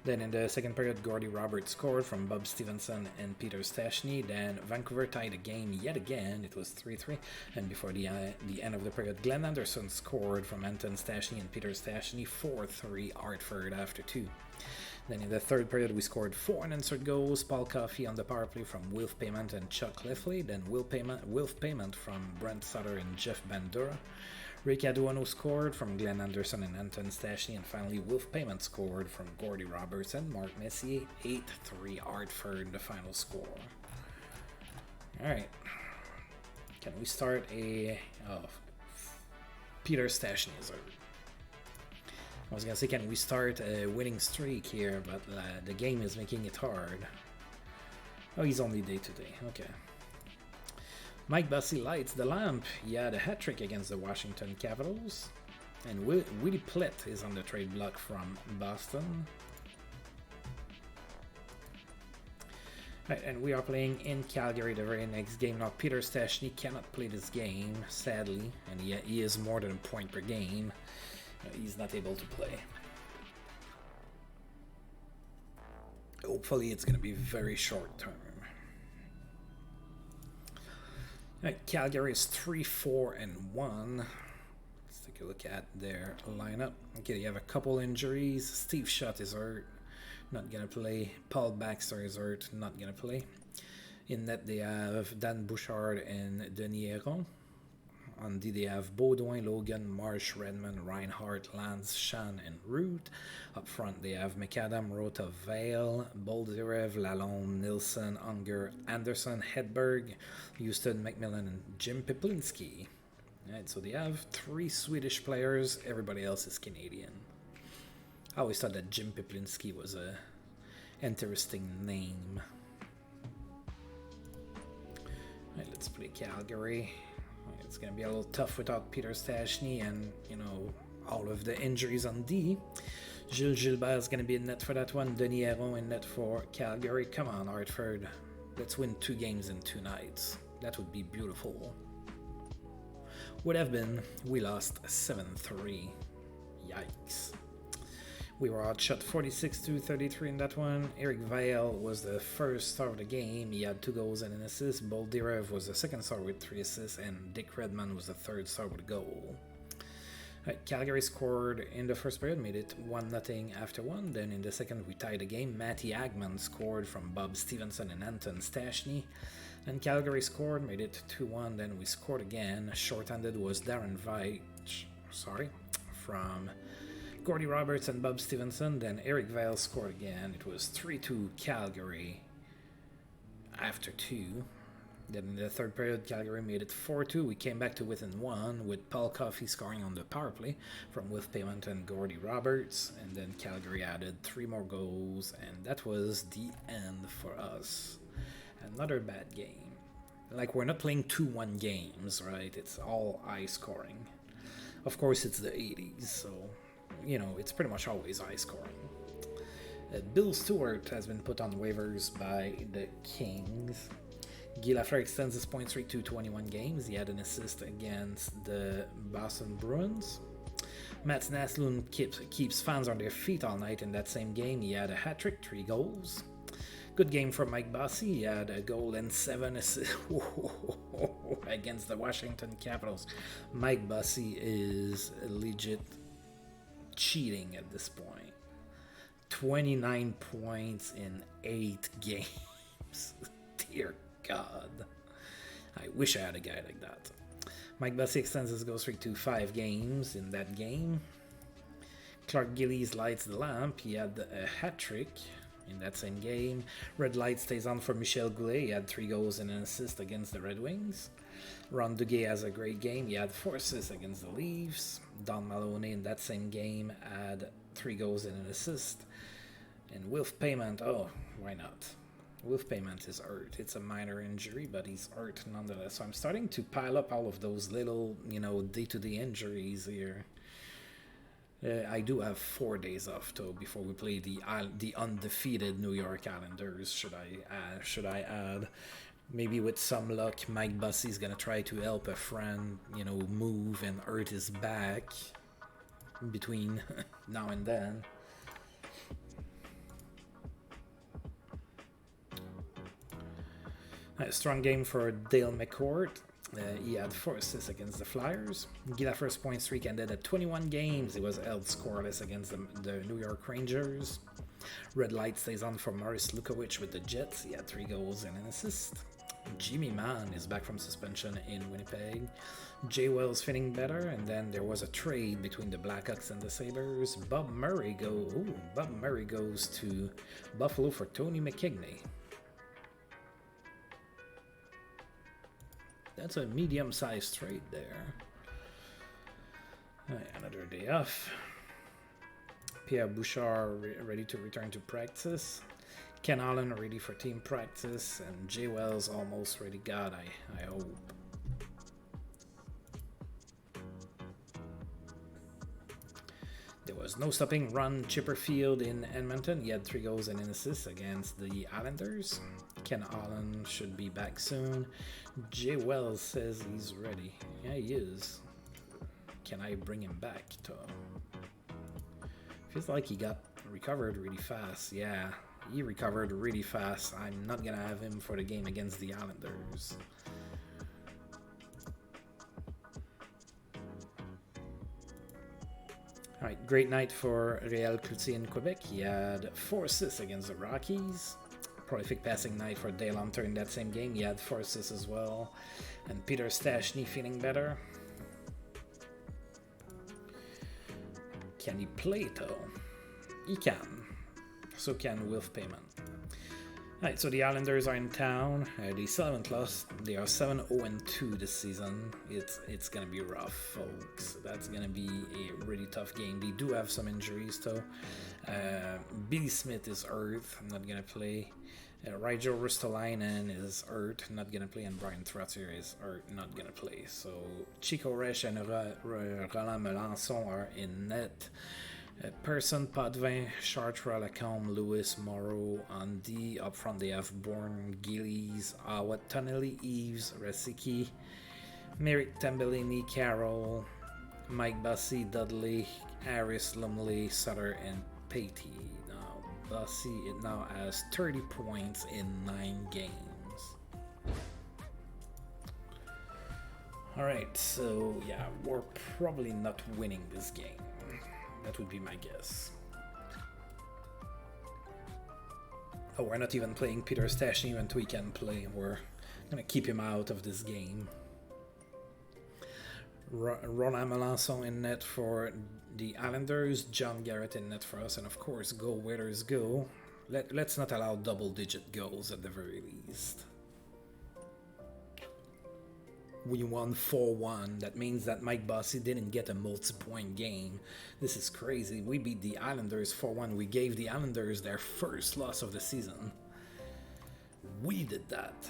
Then in the second period, Gordy Roberts scored from Bob Stevenson and Peter Stashny. Then Vancouver tied the game yet again. It was 3-3. And before the end of the period, Glenn Anderson scored from Anton Stashny and Peter Stashny. 4-3 Hartford after 2. Then in the third period, we scored 4 unanswered goals. Paul Coffey on the power play from Wilf Payment and Chuck Lefley. Then Wilf Payment from Brent Sutter and Jeff Bandura. Rick Aduano scored from Glenn Anderson and Anton Stashny, and finally Wilf Payment scored from Gordy Roberts and Mark Messier. 8-3 Hartford, the final score. Alright. Can we start a... Oh, Peter Stashny is hurt. I was gonna say, can we start a winning streak here, but the game is making it hard. Oh, he's only day-to-day. Okay. Mike Bussey lights the lamp. He had a hat-trick against the Washington Capitals. And Willie Plitt is on the trade block from Boston. Right, and we are playing in Calgary the very next game. Now, Peter Stastny cannot play this game, sadly, and he is more than a point per game. He's not able to play. Hopefully, it's going to be very short term. Right, Calgary is 3-4-1. Let's take a look at their lineup. Okay, you have a couple injuries. Steve Shutt is hurt. Not gonna play. Paul Baxter is hurt. Not gonna play. In net they have Dan Bouchard and Denis Héron. On D they have Baudouin, Logan, Marsh, Redmond, Reinhardt, Lance, Shan, and Root. Up front they have McAdam, Rota, Vale, Boldyrev, Lalonde, Nilsson, Unger, Anderson, Hedberg, Houston, McMillan, and Jim Piplinski. Right, so they have 3 Swedish players. Everybody else is Canadian. I always thought that Jim Piplinski was a interesting name. Right, let's play Calgary. It's going to be a little tough without Peter Stastny and, all of the injuries on D. Gilles Gilbert is going to be in net for that one. Denis Héron in net for Calgary. Come on, Hartford. Let's win 2 games in 2 nights. That would be beautiful. Would have been. We lost 7-3. Yikes. We were outshot 46-33 in that one. Eric Vale was the first star of the game. He had 2 goals and an assist. Boldyrev was the second star with 3 assists, and Dick Redmond was the third star with a goal. Right, Calgary scored in the first period, made it 1-0 after 1. Then in the second, we tied the game. Matty Agman scored from Bob Stevenson and Anton Stastny. And Calgary scored, made it 2-1. Then we scored again. Short-handed was Darren Veitch, from Gordy Roberts and Bob Stevenson. Then Eric Vale scored again. It was 3-2 Calgary after 2. Then in the third period, Calgary made it 4-2. We came back to within 1 with Paul Coffey scoring on the power play from Wilf Payment and Gordy Roberts. And then Calgary added 3 more goals, and that was the end for us. Another bad game. Like, we're not playing 2-1 games, right? It's all high scoring. Of course, it's the 80s, so, it's pretty much always high scoring. Bill Stewart has been put on waivers by the Kings. Guy Lafleur extends his point streak to 21 games. He had an assist against the Boston Bruins. Mats Naslund keeps fans on their feet all night. In that same game, he had a hat-trick, 3 goals. Good game for Mike Bossy. He had a goal and 7 assists against the Washington Capitals. Mike Bossy is legit cheating at this point. 29 points in 8 games. Dear God. I wish I had a guy like that. Mike Bossy extends his goal streak to 5 games in that game. Clark Gillies lights the lamp. He had a hat-trick in that same game. Red light stays on for Michel Goulet. He had 3 goals and an assist against the Red Wings. Ron Duguay has a great game. He had 4 assists against the Leafs. Don Maloney in that same game had 3 goals and an assist. And Wilf Payment, why not? Wilf Payment is hurt. It's a minor injury, but he's hurt nonetheless. So I'm starting to pile up all of those little, day-to-day injuries here. I do have 4 days off though before we play the undefeated New York Islanders. Should I add? Maybe with some luck, Mike Bossy's gonna try to help a friend, move and hurt his back between now and then. A strong game for Dale McCourt. He had 4 assists against the Flyers. Guy Lafleur's point streak ended at 21 games. He was held scoreless against the New York Rangers. Red light stays on for Maurice Lukowicz with the Jets. He had 3 goals and an assist. Jimmy Mann is back from suspension in Winnipeg. Jay Wells feeling better, and then there was a trade between the Blackhawks and the Sabres. Bob Murray goes to Buffalo for Tony McKigney. That's a medium-sized trade there. Another day off. Pierre Bouchard ready to return to practice. Ken Allen ready for team practice. And Jay Wells almost ready. God, I hope. There was no stopping Ron Chipperfield in Edmonton. He had 3 goals and an assist against the Islanders. Ken Allen should be back soon. Jay Wells says he's ready. Yeah, he is. Can I bring him back, Tom? Feels like he got recovered really fast. Yeah, he recovered really fast. I'm not gonna have him for the game against the Islanders. Alright, great night for Real Cloutier in Quebec. He had 4 assists against the Rockies. Prolific passing night for Dale Hunter in that same game. He had 4 assists as well. And Peter Stastny feeling better. Can he play though? He can. So can Wilf Payment. Alright, so the Islanders are in town. They still haven't lost. They are 7-0-2 this season. It's gonna be rough, folks. That's gonna be a really tough game. They do have some injuries though. Billy Smith is hurt. I'm not gonna play. Rigel Ristolainen is hurt, not gonna play, and Brian Trottier is hurt, not gonna play. So Chico Resch and Roland Melançon are in net. Person, Potvin, Chartres, Lacombe, Lewis, Morrow, Andy. Up front they have Bourne, Gillies, Awat, Tonelli, Eves, Resicki, Merrick, Tambellini, Carroll, Mike Bussey, Dudley, Harris, Lumley, Sutter, and Patey. Bussey it now has 30 points in 9 games. Alright, so yeah, we're probably not winning this game. That would be my guess. Oh, we're not even playing Peter Stastny even though he can play. We're gonna keep him out of this game. Roland Melançon in net for the Islanders, John Garrett in net for us, and of course, go Whalers go. Let's not allow double-digit goals at the very least. We won 4-1. That means that Mike Bossy didn't get a multi-point game. This is crazy. We beat the Islanders 4-1. We gave the Islanders their first loss of the season. We did that.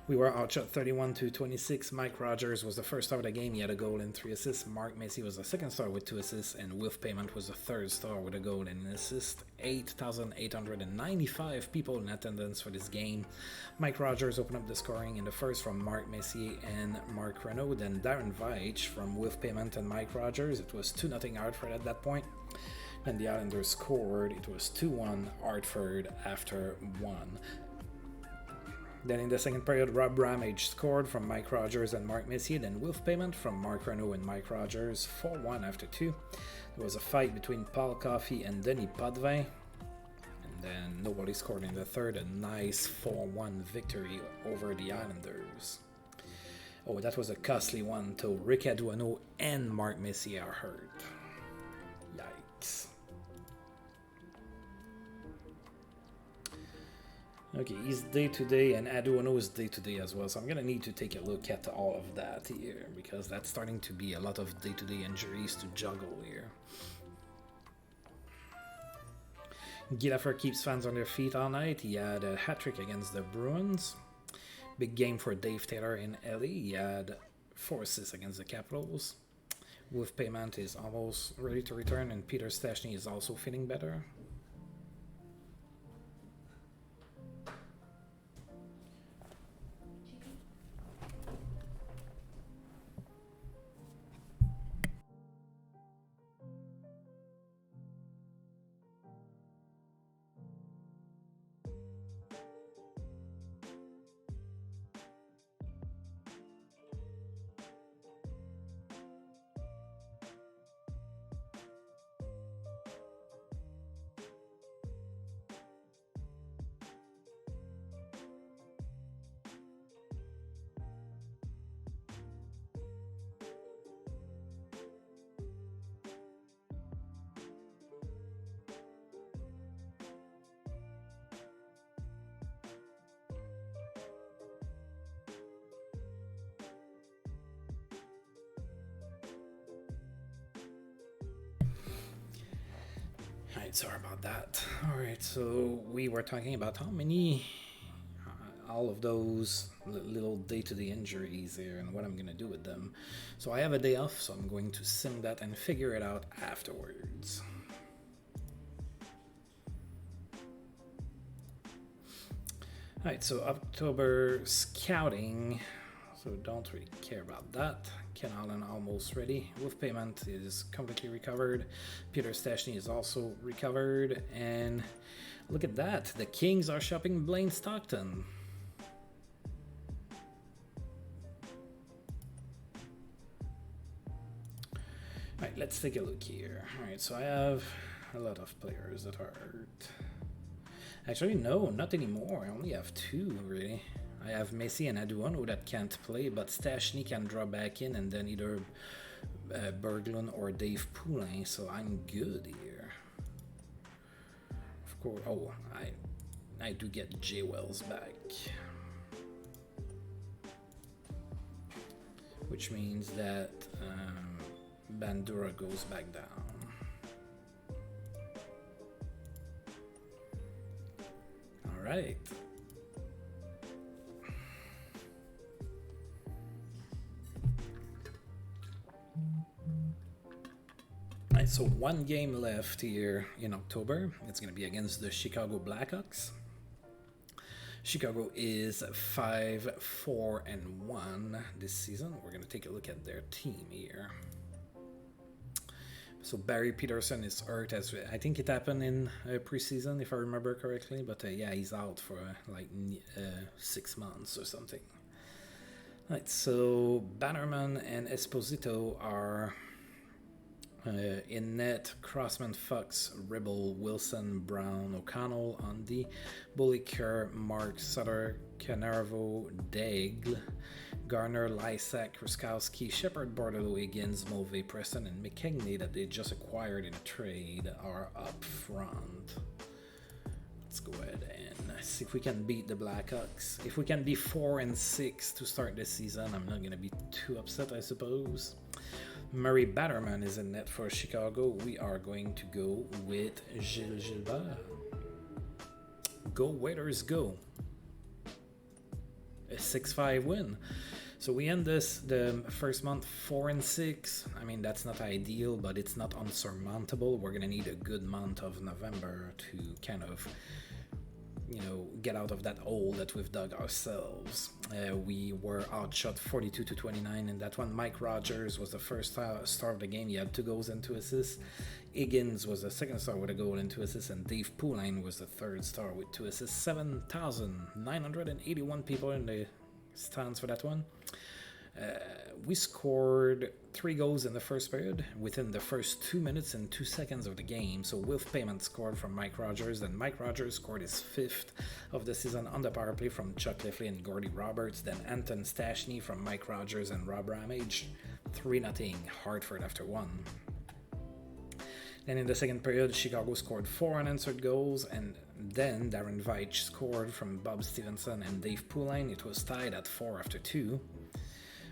We were outshot 31-26. Mike Rogers was the first star of the game. He had a goal and 3 assists. Mark Macy was the second star with 2 assists. And Wilf Payment was the third star with a goal and an assist. 8,895 people in attendance for this game. Mike Rogers opened up the scoring in the first from Mark Messier and Mark Renaud. Then Darren Veitch from Wilf Payment and Mike Rogers. It was 2-0 Hartford at that point. Then the Islanders scored. It was 2-1 Hartford after 1. Then in the second period, Rob Ramage scored from Mike Rogers and Mark Messier. Then Wilf Payment from Mark Renaud and Mike Rogers, 4-1 after 2. There was a fight between Paul Coffey and Denis Potvin. And then nobody scored in the third. A nice 4-1 victory over the Islanders. Oh, that was a costly one too. Rick Aduano and Mark Messier are hurt. Yikes. Okay, he's day-to-day and Aduano is day-to-day as well, so I'm going to need to take a look at all of that here, because that's starting to be a lot of day-to-day injuries to juggle here. Gilaffer keeps fans on their feet all night. He had a hat-trick against the Bruins. Big game for Dave Taylor in LA. He had 4 assists against the Capitals. Wilf Payment is almost ready to return, and Peter Stastny is also feeling better. Alright, sorry about that. Alright, so we were talking about how many, all of those little day-to-day injuries here and what I'm going to do with them. So I have a day off, so I'm going to sim that and figure it out afterwards. Alright, so October scouting. So don't really care about that. Ken Allen almost ready. Wolf Payment is completely recovered. Peter Stastny is also recovered. And look at that. The Kings are shopping Blaine Stockton. Alright, let's take a look here. Alright, so I have a lot of players that are hurt. Actually, no, not anymore. I only have two, really. I have Messi and Aduano that can't play, but Stastny can draw back in, and then either Berglund or Dave Poulin, so I'm good here. Of course, oh, I do get J Wells back. Which means that Bandura goes back down. All right. Alright, so one game left here in October. It's going to be against the Chicago Blackhawks. Chicago is 5-4-1 this season. We're going to take a look at their team here. So Barry Peterson is hurt, as I think it happened in preseason, if I remember correctly. But yeah, he's out for like 6 months or something. Alright, so Bannerman and Esposito are in net. Crossman, Fox, Ribble, Wilson, Brown, O'Connell on D, Bulliker, Mark, Sutter, Canarvo, Daigle, Garner, Lysak, Ruskowski, Shepard, Bordelot, Higgins, Mulvey, Preston, and McKegney that they just acquired in a trade are up front. Let's go ahead and see if we can beat the Blackhawks. If we can be 4-6 to start this season, I'm not going to be too upset, I suppose. Murray Batterman is in net for Chicago. We are going to go with Gilles Gilbert. Go Waiters, go. A 6-5 win. So we end the first month 4-6. I mean, that's not ideal, but it's not unsurmountable. We're going to need a good month of November to kind of, you know, get out of that hole that we've dug ourselves. We were outshot 42-29 in that one. Mike Rogers was the first star of the game. He had 2 goals and 2 assists. Higgins was the second star with a goal and 2 assists, and Dave Poulin was the third star with 2 assists. 7,981 people in the stands for that one. We scored 3 goals in the first period within the first 2 minutes and 2 seconds of the game. So Wilf Payment scored from Mike Rogers, then Mike Rogers scored his 5th of the season on the power play from Chuck Liffley and Gordy Roberts, then Anton Stastny from Mike Rogers and Rob Ramage. 3-0 Hartford after 1. Then in the second period, Chicago scored 4 unanswered goals, and then Darren Veitch scored from Bob Stevenson and Dave Poulin. It was tied at 4 after 2.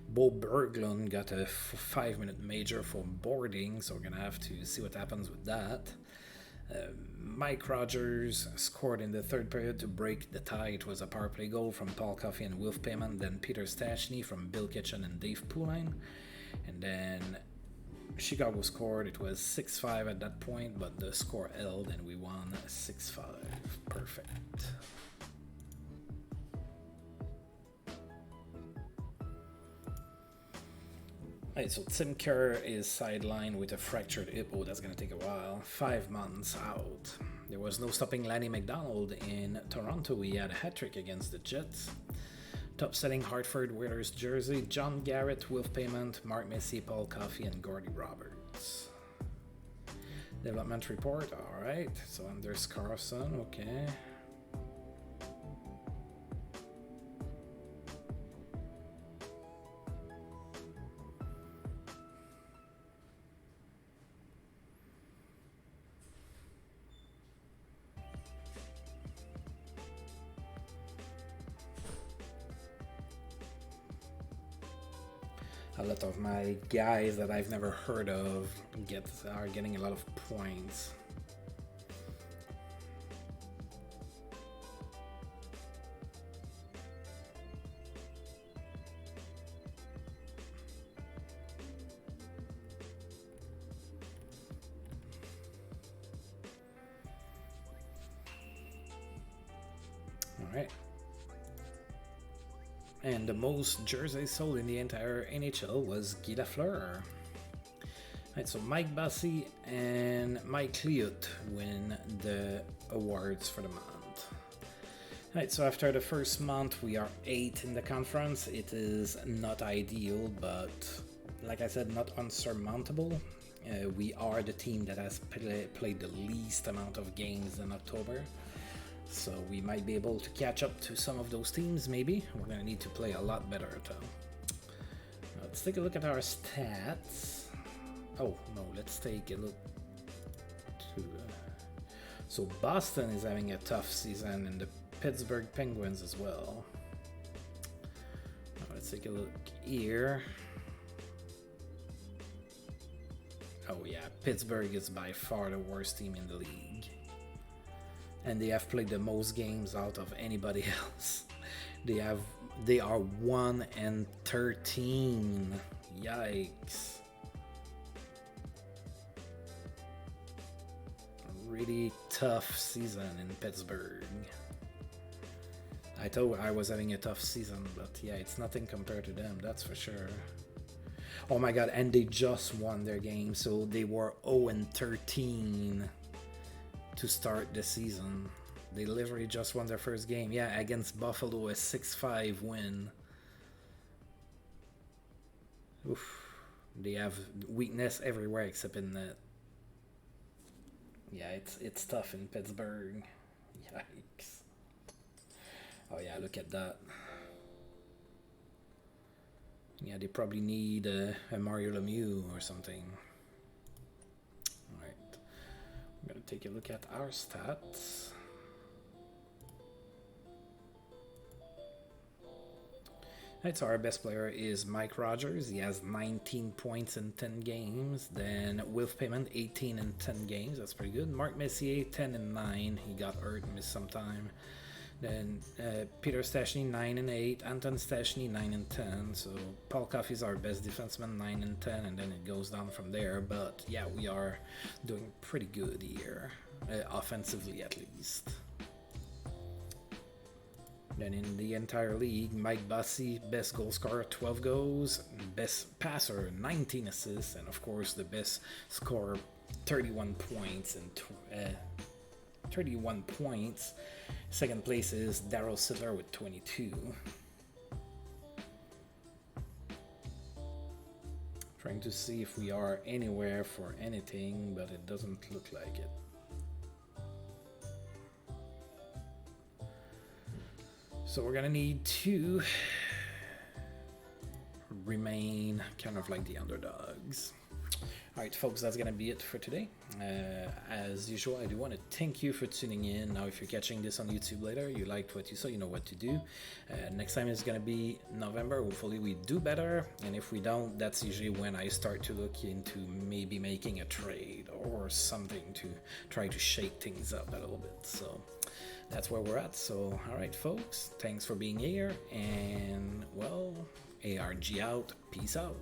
Bo Berglund got a 5-minute major for boarding, so we're going to have to see what happens with that. Mike Rogers scored in the third period to break the tie. It was a power play goal from Paul Coffey and Wilf Payment, then Peter Stastny from Bill Kitchen and Dave Poulin. And then Chicago scored. It was 6-5 at that point, but the score held and we won 6-5. Perfect. Alright, so Tim Kerr is sidelined with a fractured hip. Oh, that's going to take a while. 5 months out. There was no stopping Lanny McDonald in Toronto. He had a hat-trick against the Jets. Top-selling Hartford Whalers jersey, John Garrett, Wilf Payment, Mark Messier, Paul Coffey, and Gordy Roberts. Development report, alright. So Anders Carlson, okay. A lot of my guys that I've never heard of are getting a lot of points. All right. And the most jerseys sold in the entire NHL was Guy Lafleur. Right, so Mike Bossy and Mike Liut win the awards for the month. Right, so after the first month, we are 8th in the conference. It is not ideal, but like I said, not unsurmountable. We are the team that has played the least amount of games in October. So we might be able to catch up to some of those teams, maybe. We're going to need to play a lot better, though. Let's take a look at our stats. Oh, no, let's take a look to... So Boston is having a tough season, and the Pittsburgh Penguins as well. Now let's take a look here. Oh yeah, Pittsburgh is by far the worst team in the league. And they have played the most games out of anybody else. They are 1-13. Yikes. Really tough season in Pittsburgh. I thought I was having a tough season, but yeah, it's nothing compared to them, that's for sure. Oh my god, and they just won their game, so they were 0-13 to start the season. They literally just won their first game. Yeah, against Buffalo, a 6-5 win. Oof. They have weakness everywhere except in net. Yeah, it's tough in Pittsburgh. Yikes. Oh yeah, look at that. Yeah, they probably need a Mario Lemieux or something. Alright. I'm going to take a look at our stats. Right, so our best player is Mike Rogers. He has 19 points in 10 games. Then Wilf Payment, 18 in 10 games. That's pretty good. Mark Messier, 10 and 9. He got hurt and missed some time. Then Peter Stastny, 9 and 8. Anton Stastny, 9 and 10. So Paul Coffey's our best defenseman, 9 and 10. And then it goes down from there. But yeah, we are doing pretty good here. Offensively, at least. Then in the entire league, Mike Bossy, best goal scorer, 12 goals, best passer, 19 assists, and of course the best scorer, 31 points. And 31 points. Second place is Darryl Sittler with 22. Trying to see if we are anywhere for anything, but it doesn't look like it. So we're gonna need to remain kind of like the underdogs. Alright folks, that's gonna be it for today. As usual, I do want to thank you for tuning in. Now if you're catching this on YouTube later, you liked what you saw, you know what to do. Next time is gonna be November. Hopefully we do better, and if we don't, that's usually when I start to look into maybe making a trade or something to try to shake things up a little bit. So that's where we're at. So alright folks, thanks for being here, and well, ARG out, peace out.